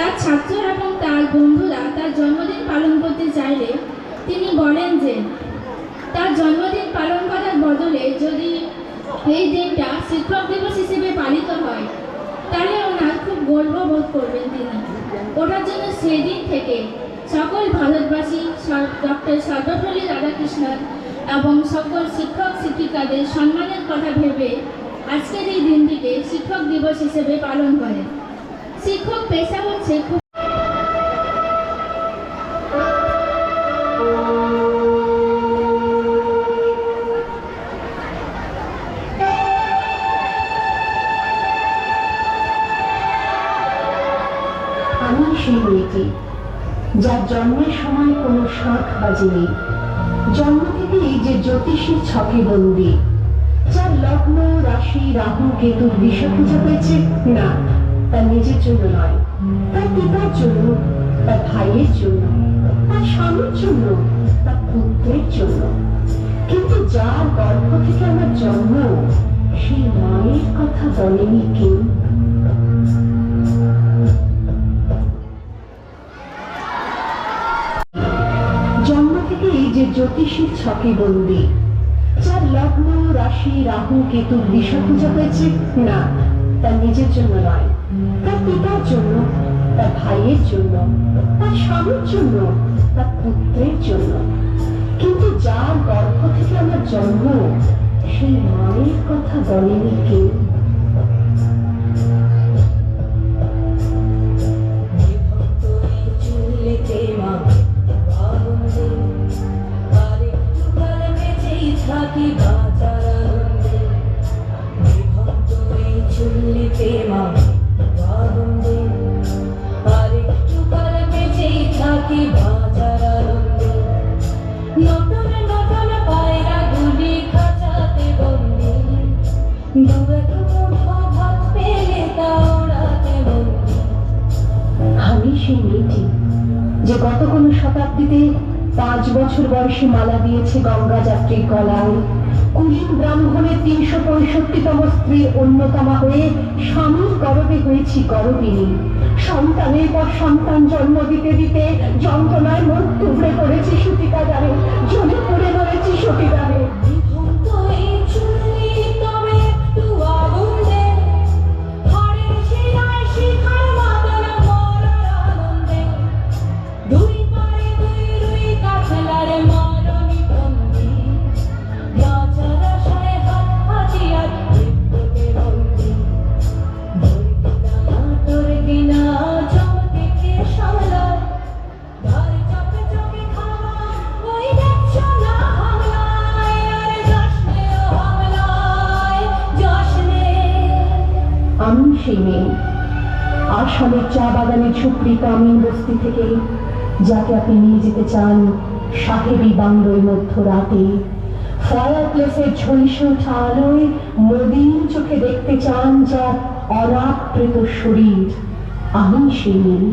তার ছাত্র এবং তার বন্ধুরা তার জন্মদিন পালন করতে চাইলে তিনি বলেন যে তার জন্মদিন পালন করার বদলে যদি এই দিনটা শিক্ষক দিবস হিসেবে পালিত হয় তাহলে ওনার খুব গর্ববোধ করবেন তিনি। ওটার জন্য সেই দিন থেকে সকল ভারতবাসী ডক্টর সর্বপল্লী রাধাকৃষ্ণন এবং সকল শিক্ষক শিক্ষিকাদের সম্মানের কথা ভেবে আজকের এই দিনটিকে শিক্ষক দিবস হিসেবে পালন করে। শিক্ষক পেশা হচ্ছে খুব আমি সেই মেয়েটি যার জন্মের সময় কোনো শাঁখ বাজেনি, জন্ম থেকেই যে জ্যোতিষীর ছকে বন্দী, যার লগ্ন রাশি রাহু কেতুর দিশা খুঁজে পেয়েছে না তার নিজের জন্য নয়, তার পিতার জন্য, তার ভাইয়ের জন্য, তার স্বামীর জন্য, তার পুত্রের জন্য। কিন্তু যার গর্ভ থেকে আমার জন্ম সেই মায়ের কথা বলেনি কেউ। জন্ম থেকেই যে জ্যোতিষীর ছকে বন্দী, যার লগ্ন রাশি রাহু কেতুর দিশা খুঁজে পেয়েছে না তার নিজের জন্য নয়, তার পিতার জন্য, তার ভাইয়ের জন্য, তার স্বামীর জন্য, তার পুত্রের জন্য। কিন্তু যার গর্ভ থেকে আমার জন্ম সেই মায়ের কথা বলেনি কেউ। আমি সেই মেয়েটি যে গত কোন শতাব্দীতে 5 বছর বয়সে মালা দিয়েছে গঙ্গা যাত্রীর গলায়, কুলীন ব্রাহ্মণের 365তম স্ত্রীর অন্যতমা হয়ে স্বামীর গর্ভে হয়েছি গর্ভিণী। সন্তানের পর সন্তান জন্ম দিতে দিতে যন্ত্রণায় মুখ টুকরে করেছি সতীকাগারে, জ্বলে পড়ে রয়েছি সতীকারে। আমি সেই মেয়ে আসামের চা বাগানের ঝুপড়ি কামিন বস্তি থেকে, যাকে আপনি নিয়ে যেতে চান সাহেবী বাংলোয় মধ্যরাতে, ফায়ার প্লেসের ঝলসে ওঠা আলোয় মলিন চোখে দেখতে চান যার অনাবৃত শরীর। আমি সেই মেয়ে।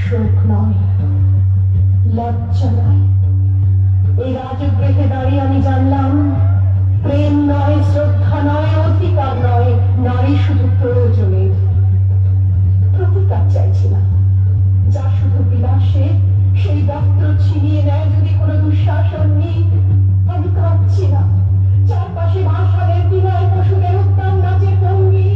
শোক নয়, লজ্জা নয়, এই রাজগৃহে দাঁড়িয়ে আমি জানলাম প্রেম নয়, শ্রদ্ধা নয়, অধিকার নয়, নারী শুধু প্রয়োজনের। প্রতিকার চাইছি না, যা শুধু বিলাসে সেই বস্ত্র ছিনিয়ে নেয় যদি কোনো দুঃশাসন নেই। আমি কাঁদছি না, চারপাশে ভাষাদের বিনয় পশুদের উত্তম নাচের ভঙ্গি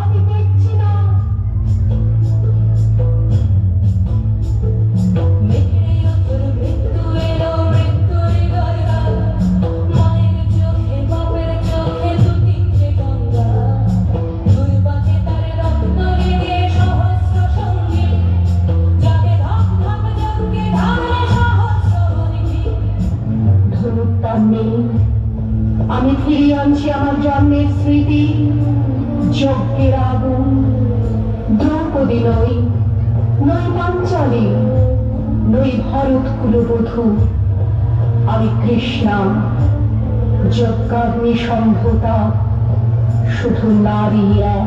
আমি দেখছি না। আমি ফিরিয়ে আনছি আমার জন্মের স্মৃতি, যজ্ঞের আগুন। দ্রৌপদী নই, নই পাঞ্চালী, নই ভরত কুলবধূ, আমি কৃষ্ণা, যজ্ঞাগ্নি সম্ভূতা, শুধু নারী এক।